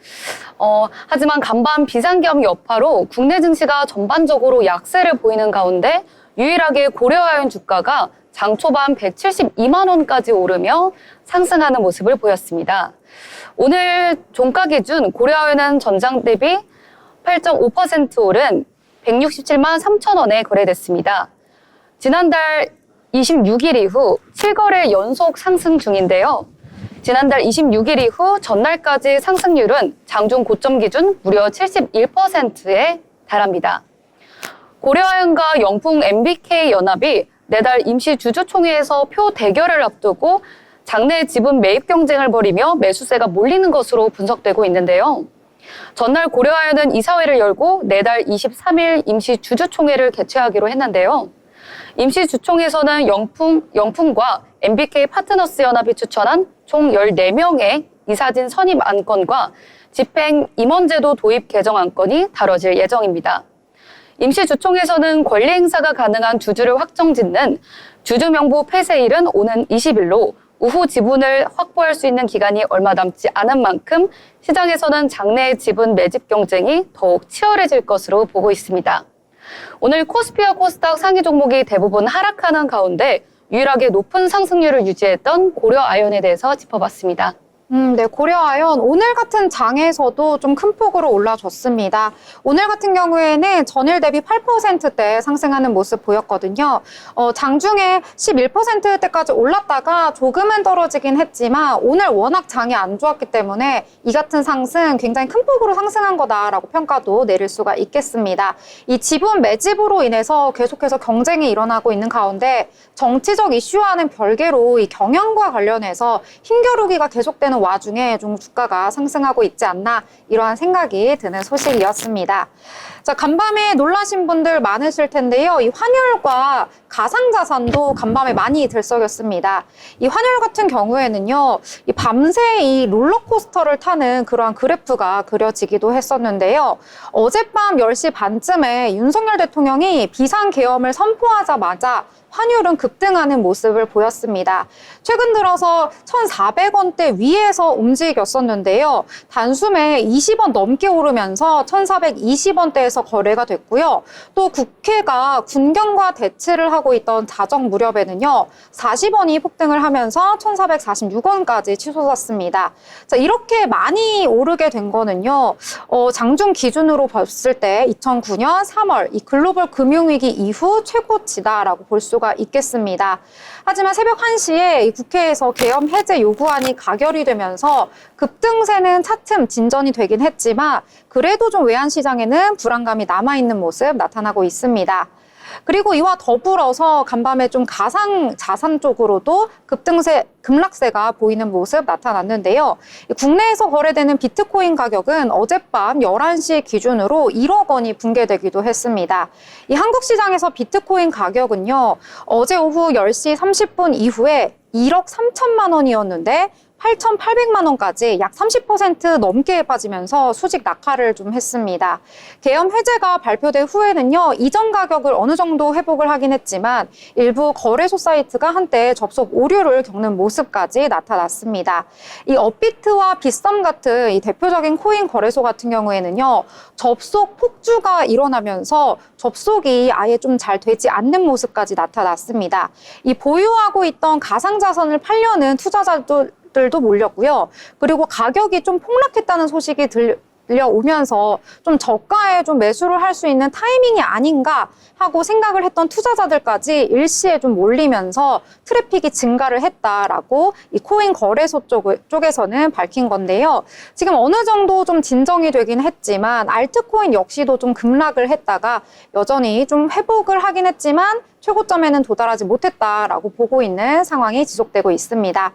C: 하지만 간밤 비상계엄 여파로 국내 증시가 전반적으로 약세를 보이는 가운데 유일하게 고려아연 주가가 장 초반 172만 원까지 오르며 상승하는 모습을 보였습니다. 오늘 종가 기준 고려아연은 전장 대비 8.5% 오른 167만 3천 원에 거래됐습니다. 지난달 26일 이후 7거래 연속 상승 중인데요. 지난달 26일 이후 전날까지 상승률은 장중 고점 기준 무려 71%에 달합니다. 고려아연과 영풍 MBK 연합이 내달 임시 주주총회에서 표 대결을 앞두고 장내 지분 매입 경쟁을 벌이며 매수세가 몰리는 것으로 분석되고 있는데요. 전날 고려아연은 이사회를 열고 내달 23일 임시 주주총회를 개최하기로 했는데요. 임시 주총에서는 영풍과 MBK 파트너스 연합이 추천한 총 14명의 이사진 선임 안건과 집행 임원제도 도입 개정 안건이 다뤄질 예정입니다. 임시 주총에서는 권리 행사가 가능한 주주를 확정짓는 주주 명부 폐쇄일은 오는 20일로 우후 지분을 확보할 수 있는 기간이 얼마 남지 않은 만큼 시장에서는 장내 지분 매집 경쟁이 더욱 치열해질 것으로 보고 있습니다. 오늘 코스피와 코스닥 상위 종목이 대부분 하락하는 가운데 유일하게 높은 상승률을 유지했던 고려아연에 대해서 짚어봤습니다.
A: 네, 고려아연 오늘 같은 장에서도 좀 큰 폭으로 올라줬습니다. 오늘 같은 경우에는 전일 대비 8%대 상승하는 모습 보였거든요. 장중에 11%대까지 올랐다가 조금은 떨어지긴 했지만 오늘 워낙 장이 안 좋았기 때문에 이 같은 상승 굉장히 큰 폭으로 상승한 거다라고 평가도 내릴 수가 있겠습니다. 이 지분 매집으로 인해서 계속해서 경쟁이 일어나고 있는 가운데 정치적 이슈와는 별개로 이 경영과 관련해서 힘겨루기가 계속되는 와중에 좀 주가가 상승하고 있지 않나 이러한 생각이 드는 소식이었습니다. 자, 간밤에 놀라신 분들 많으실 텐데요. 이 환율과 가상자산도 간밤에 많이 들썩였습니다. 이 환율 같은 경우에는요, 이 밤새 이 롤러코스터를 타는 그러한 그래프가 그려지기도 했었는데요. 어젯밤 10시 반쯤에 윤석열 대통령이 비상계엄을 선포하자마자 환율은 급등하는 모습을 보였습니다. 최근 들어서 1,400원대 위에서 움직였었는데요. 단숨에 20원 넘게 오르면서 1,420원대에서 거래가 됐고요. 또 국회가 군경과 대치를 하고 있던 자정 무렵에는요. 40원이 폭등을 하면서 1,446원까지 치솟았습니다. 자, 이렇게 많이 오르게 된 거는요. 장중 기준으로 봤을 때 2009년 3월 이 글로벌 금융위기 이후 최고치다라고 볼 수가 있겠습니다. 하지만 새벽 1시에 이 국회에서 계엄 해제 요구안이 가결이 되면서 급등세는 차츰 진전이 되긴 했지만 그래도 좀 외환시장에는 불안감이 남아있는 모습 나타나고 있습니다. 그리고 이와 더불어서 간밤에 좀 가상 자산 쪽으로도 급락세가 보이는 모습 나타났는데요. 국내에서 거래되는 비트코인 가격은 어젯밤 11시 기준으로 1억 원이 붕괴되기도 했습니다. 이 한국 시장에서 비트코인 가격은요, 어제 오후 10시 30분 이후에 1억 3천만 원이었는데 8,800만 원까지 약 30% 넘게 빠지면서 수직 낙하를 좀 했습니다. 계엄 해제가 발표된 후에는요, 이전 가격을 어느 정도 회복을 하긴 했지만 일부 거래소 사이트가 한때 접속 오류를 겪는 모습까지 나타났습니다. 이 업비트와 빗썸 같은 이 대표적인 코인 거래소 같은 경우에는요, 접속 폭주가 일어나면서 접속이 아예 좀 잘 되지 않는 모습까지 나타났습니다. 이 보유하고 있던 가상자산을 팔려는 투자자들도 몰렸고요. 그리고 가격이 좀 폭락했다는 소식이 밀려오면서 좀 저가에 좀 매수를 할 수 있는 타이밍이 아닌가 하고 생각을 했던 투자자들까지 일시에 좀 몰리면서 트래픽이 증가를 했다라고 이 코인 거래소 쪽에서는 밝힌 건데요. 지금 어느 정도 좀 진정이 되긴 했지만 알트코인 역시도 좀 급락을 했다가 여전히 좀 회복을 하긴 했지만 최고점에는 도달하지 못했다라고 보고 있는 상황이 지속되고 있습니다.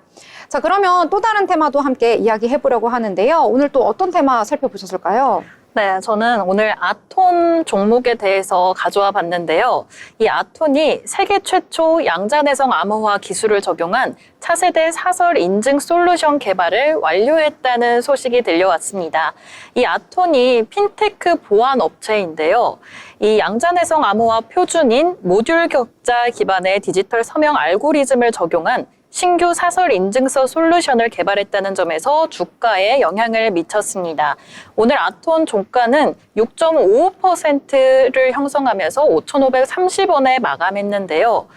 A: 자, 그러면 또 다른 테마도 함께 이야기해 보려고 하는데요. 오늘 또 어떤 테마 살펴보셨을까요?
B: 네, 저는 오늘 아톤 종목에 대해서 가져와 봤는데요. 이 아톤이 세계 최초 양자내성 암호화 기술을 적용한 차세대 사설 인증 솔루션 개발을 완료했다는 소식이 들려왔습니다. 이 아톤이 핀테크 보안 업체인데요. 이 양자내성 암호화 표준인 모듈 격자 기반의 디지털 서명 알고리즘을 적용한 신규 사설 인증서 솔루션을 개발했다는 점에서 주가에 영향을 미쳤습니다. 오늘 아톤 종가는 6.55%를 형성하면서 5,530원에 마감했는데요.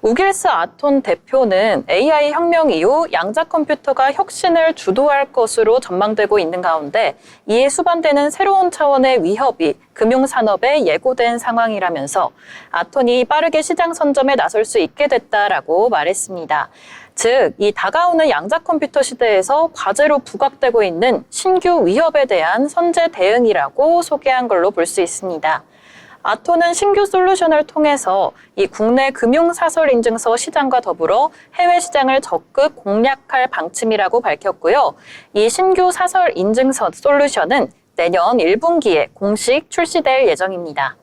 B: 우길스 아톤 대표는 AI 혁명 이후 양자 컴퓨터가 혁신을 주도할 것으로 전망되고 있는 가운데 이에 수반되는 새로운 차원의 위협이 금융산업에 예고된 상황이라면서 아톤이 빠르게 시장 선점에 나설 수 있게 됐다라고 말했습니다. 즉, 이 다가오는 양자 컴퓨터 시대에서 과제로 부각되고 있는 신규 위협에 대한 선제 대응이라고 소개한 걸로 볼 수 있습니다. 아톤은 신규 솔루션을 통해서 이 국내 금융사설인증서 시장과 더불어 해외 시장을 적극 공략할 방침이라고 밝혔고요. 이 신규 사설인증서 솔루션은 내년 1분기에 공식 출시될 예정입니다.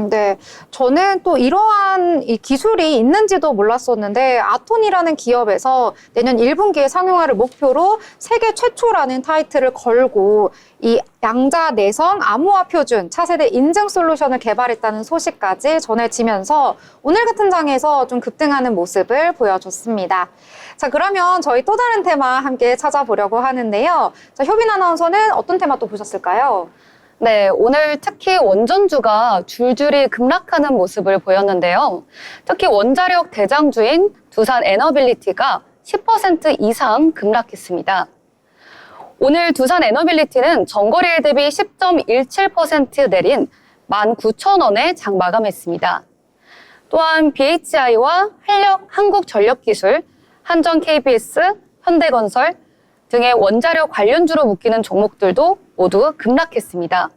A: 네. 저는 또 이러한 이 기술이 있는지도 몰랐었는데 아톤이라는 기업에서 내년 1분기에 상용화를 목표로 세계 최초라는 타이틀을 걸고 이 양자 내성 암호화 표준 차세대 인증 솔루션을 개발했다는 소식까지 전해지면서 오늘 같은 장에서 좀 급등하는 모습을 보여줬습니다. 자, 그러면 저희 또 다른 테마 함께 찾아보려고 하는데요. 자, 효빈 아나운서는 어떤 테마 또 보셨을까요?
C: 네, 오늘 특히 원전주가 줄줄이 급락하는 모습을 보였는데요. 특히 원자력 대장주인 두산 에너빌리티가 10% 이상 급락했습니다. 오늘 두산 에너빌리티는 전거래일 대비 10.17% 내린 19,000원에 장 마감했습니다. 또한 BHI와 한국전력기술, 한전 KBS, 현대건설 등의 원자력 관련주로 묶이는 종목들도 모두 급락했습니다.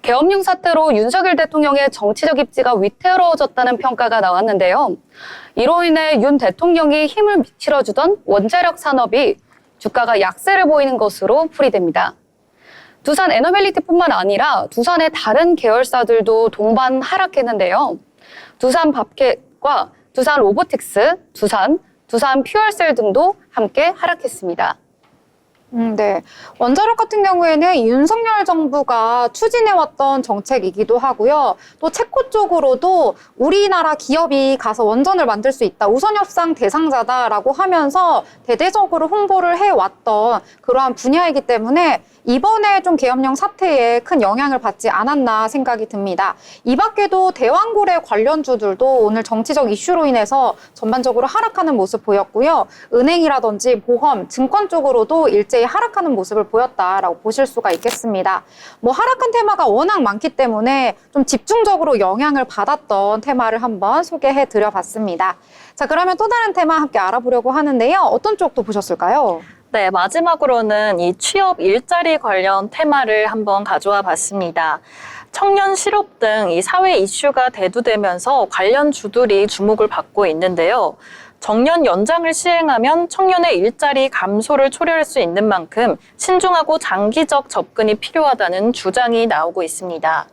C: 계엄령 사태로 윤석열 대통령의 정치적 입지가 위태로워졌다는 평가가 나왔는데요. 이로 인해 윤 대통령이 힘을 실어주던 원자력 산업이 주가가 약세를 보이는 것으로 풀이됩니다. 두산 에너빌리티뿐만 아니라 두산의 다른 계열사들도 동반 하락했는데요. 두산 밥켓과 두산 로보틱스, 두산 퓨얼셀 등도 함께 하락했습니다.
A: 네. 원자력 같은 경우에는 윤석열 정부가 추진해왔던 정책이기도 하고요. 또 체코 쪽으로도 우리나라 기업이 가서 원전을 만들 수 있다. 우선협상 대상자다라고 하면서 대대적으로 홍보를 해왔던 그러한 분야이기 때문에 이번에 좀 계엄령 사태에 큰 영향을 받지 않았나 생각이 듭니다. 이 밖에도 대왕고래 관련주들도 오늘 정치적 이슈로 인해서 전반적으로 하락하는 모습 보였고요. 은행이라든지 보험, 증권 쪽으로도 일제히 하락하는 모습을 보였다라고 보실 수가 있겠습니다. 뭐 하락한 테마가 워낙 많기 때문에 좀 집중적으로 영향을 받았던 테마를 한번 소개해 드려 봤습니다. 자, 그러면 또 다른 테마 함께 알아보려고 하는데요. 어떤 쪽도 보셨을까요?
B: 네, 마지막으로는 이 취업 일자리 관련 테마를 한번 가져와 봤습니다. 청년 실업 등 이 사회 이슈가 대두되면서 관련 주들이 주목을 받고 있는데요. 정년 연장을 시행하면 청년의 일자리 감소를 초래할 수 있는 만큼 신중하고 장기적 접근이 필요하다는 주장이 나오고 있습니다.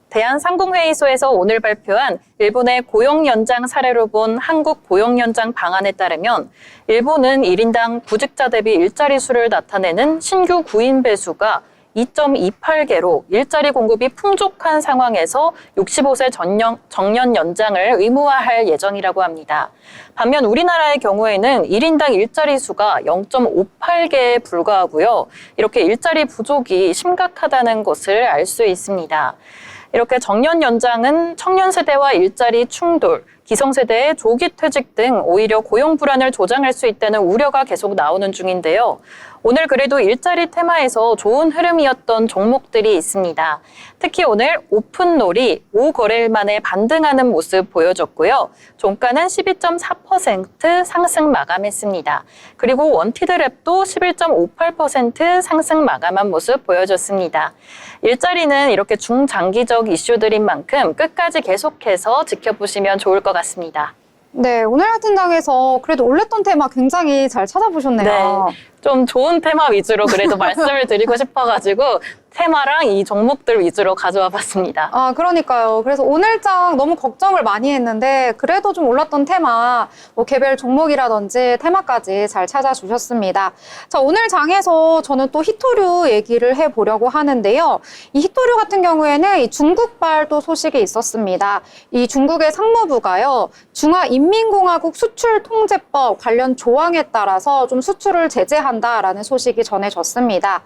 B: 대한상공회의소에서 오늘 발표한 일본의 고용연장 사례로 본 한국 고용연장 방안에 따르면 일본은 1인당 구직자 대비 일자리 수를 나타내는 신규 구인 배수가 2.28개로 일자리 공급이 풍족한 상황에서 65세 정년 연장을 의무화할 예정이라고 합니다. 반면 우리나라의 경우에는 1인당 일자리 수가 0.58개에 불과하고요. 이렇게 일자리 부족이 심각하다는 것을 알 수 있습니다. 이렇게 정년 연장은 청년 세대와 일자리 충돌, 기성세대의 조기 퇴직 등 오히려 고용 불안을 조장할 수 있다는 우려가 계속 나오는 중인데요. 오늘 그래도 일자리 테마에서 좋은 흐름이었던 종목들이 있습니다. 특히 오늘 오픈놀이 5거래일 만에 반등하는 모습 보여줬고요. 종가는 12.4% 상승 마감했습니다. 그리고 원티드랩도 11.58% 상승 마감한 모습 보여줬습니다. 일자리는 이렇게 중장기적 이슈들인 만큼 끝까지 계속해서 지켜보시면 좋을 것 같습니다.
A: 네, 오늘 같은 장에서 그래도 올랐던 테마 굉장히 잘 찾아보셨네요.
B: 네. 좀 좋은 테마 위주로 그래도 말씀을 드리고 싶어가지고 테마랑 이 종목들 위주로 가져와 봤습니다.
A: 아, 그러니까요. 그래서 오늘장 너무 걱정을 많이 했는데 그래도 좀 올랐던 테마, 뭐 개별 종목이라든지 테마까지 잘 찾아주셨습니다. 자, 오늘 장에서 저는 또 히토류 얘기를 해보려고 하는데요. 이 히토류 같은 경우에는 이 중국발 또 소식이 있었습니다. 이 중국의 상무부가요, 중화인민공화국 수출통제법 관련 조항에 따라서 좀 수출을 제재한다라는 소식이 전해졌습니다.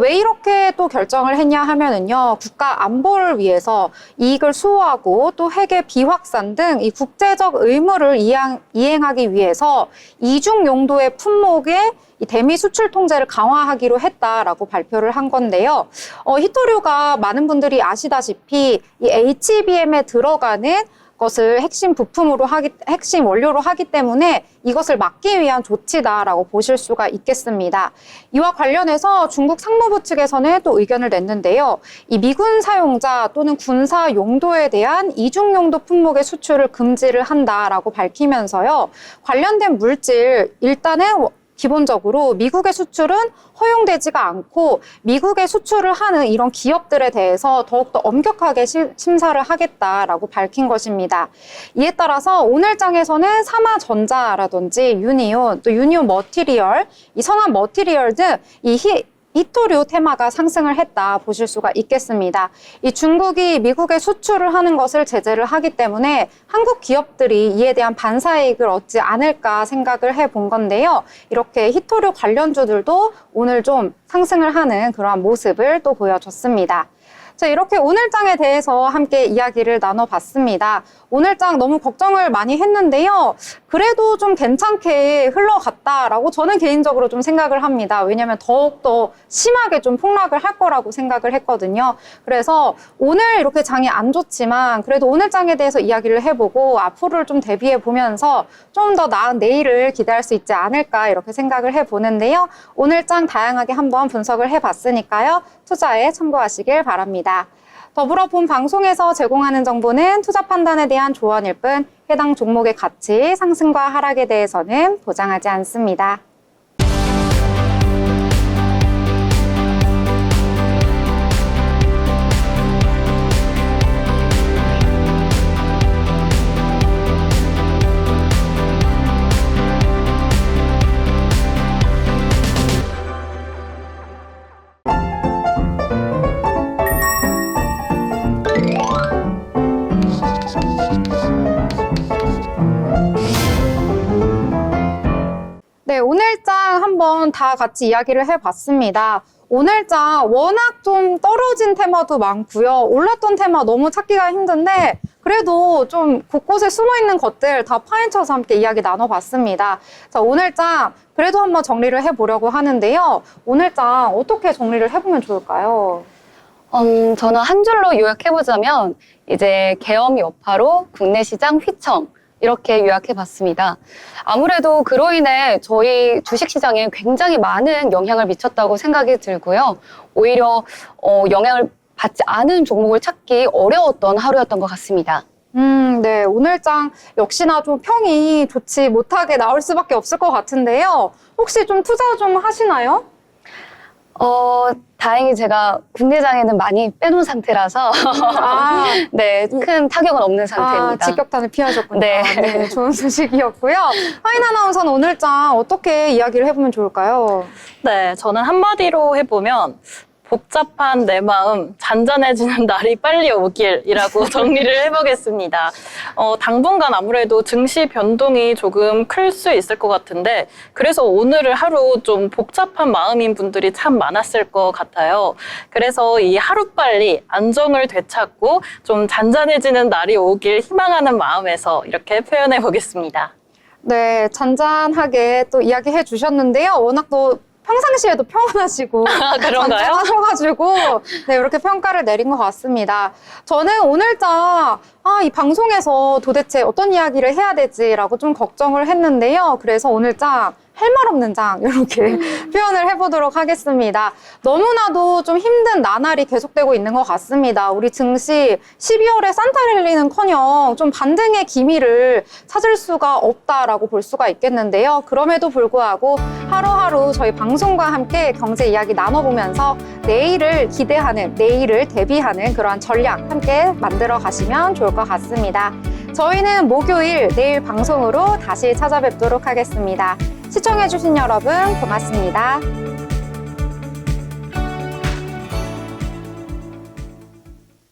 A: 왜 이렇게 또 결정을 했냐 하면은요, 국가 안보를 위해서 이익을 수호하고 또 핵의 비확산 등 이 국제적 의무를 이행하기 위해서 이중 용도의 품목의 이 대미 수출 통제를 강화하기로 했다라고 발표를 한 건데요. 히토류가 많은 분들이 아시다시피 이 HBM에 들어가는 것을 핵심 원료로 하기 때문에 이것을 막기 위한 조치다라고 보실 수가 있겠습니다. 이와 관련해서 중국 상무부 측에서는 또 의견을 냈는데요. 이 미군 사용자 또는 군사 용도에 대한 이중 용도 품목의 수출을 금지를 한다라고 밝히면서요. 관련된 물질 일단은 기본적으로 미국의 수출은 허용되지가 않고 미국의 수출을 하는 이런 기업들에 대해서 더욱더 엄격하게 심사를 하겠다라고 밝힌 것입니다. 이에 따라서 오늘 장에서는 삼화전자라든지 유니온, 또 유니온 머티리얼, 이 성한 머티리얼 등 히토류 테마가 상승을 했다 보실 수가 있겠습니다. 이 중국이 미국에 수출을 하는 것을 제재를 하기 때문에 한국 기업들이 이에 대한 반사이익을 얻지 않을까 생각을 해본 건데요. 이렇게 히토류 관련주들도 오늘 좀 상승을 하는 그러한 모습을 또 보여줬습니다. 자, 이렇게 오늘장에 대해서 함께 이야기를 나눠봤습니다. 오늘장 너무 걱정을 많이 했는데요. 그래도 좀 괜찮게 흘러갔다라고 저는 개인적으로 좀 생각을 합니다. 왜냐하면 더욱더 심하게 좀 폭락을 할 거라고 생각을 했거든요. 그래서 오늘 이렇게 장이 안 좋지만 그래도 오늘장에 대해서 이야기를 해보고 앞으로를 좀 대비해 보면서 좀 더 나은 내일을 기대할 수 있지 않을까 이렇게 생각을 해보는데요. 오늘장 다양하게 한번 분석을 해봤으니까요. 투자에 참고하시길 바랍니다. 더불어 본 방송에서 제공하는 정보는 투자 판단에 대한 조언일 뿐 해당 종목의 가치, 상승과 하락에 대해서는 보장하지 않습니다. 네, 오늘장 한번 다 같이 이야기를 해봤습니다. 오늘장 워낙 좀 떨어진 테마도 많고요. 올랐던 테마 너무 찾기가 힘든데 그래도 좀 곳곳에 숨어있는 것들 다 파헤쳐서 함께 이야기 나눠봤습니다. 자, 오늘장 그래도 한번 정리를 해보려고 하는데요. 오늘장 어떻게 정리를 해보면 좋을까요?
C: 저는 한 줄로 요약해보자면 이제 계엄 여파로 국내 시장 휘청 이렇게 요약해봤습니다. 아무래도 그로 인해 저희 주식시장에 굉장히 많은 영향을 미쳤다고 생각이 들고요. 오히려 영향을 받지 않은 종목을 찾기 어려웠던 하루였던 것 같습니다.
A: 네. 오늘장 역시나 좀 평이 좋지 못하게 나올 수밖에 없을 것 같은데요. 혹시 좀 투자 좀 하시나요?
C: 다행히 제가 국내장에는 많이 빼놓은 상태라서 네, 큰 타격은 없는 상태입니다.
A: 직격탄을 피하셨군요.
C: 네.
A: 네, 좋은 소식이었고요. 하인 아나운서는 오늘장 어떻게 이야기를 해보면 좋을까요?
B: 네, 저는 한마디로 해보면 복잡한 내 마음, 잔잔해지는 날이 빨리 오길이라고 정리를 해보겠습니다. 당분간 아무래도 증시 변동이 조금 클 수 있을 것 같은데, 그래서 오늘을 하루 좀 복잡한 마음인 분들이 참 많았을 것 같아요. 그래서 이 하루빨리 안정을 되찾고 좀 잔잔해지는 날이 오길 희망하는 마음에서 이렇게 표현해 보겠습니다.
A: 네, 잔잔하게 또 이야기해 주셨는데요. 워낙 또 평상시에도 평온하시고
B: 그런가요?
A: 잔잔하셔가지고 네, 이렇게 평가를 내린 것 같습니다. 저는 오늘자 이 방송에서 도대체 어떤 이야기를 해야 되지라고 좀 걱정을 했는데요. 그래서 오늘자 할 말 없는 장 이렇게 표현을 해보도록 하겠습니다. 너무나도 좀 힘든 나날이 계속되고 있는 것 같습니다. 우리 증시 12월에 산타랠리는커녕 좀 반등의 기미를 찾을 수가 없다라고 볼 수가 있겠는데요. 그럼에도 불구하고 하루하루 저희 방송과 함께 경제 이야기 나눠보면서 내일을 기대하는, 내일을 대비하는 그러한 전략 함께 만들어 가시면 좋을 것 같습니다. 저희는 목요일 내일 방송으로 다시 찾아뵙도록 하겠습니다. 시청해주신 여러분 고맙습니다.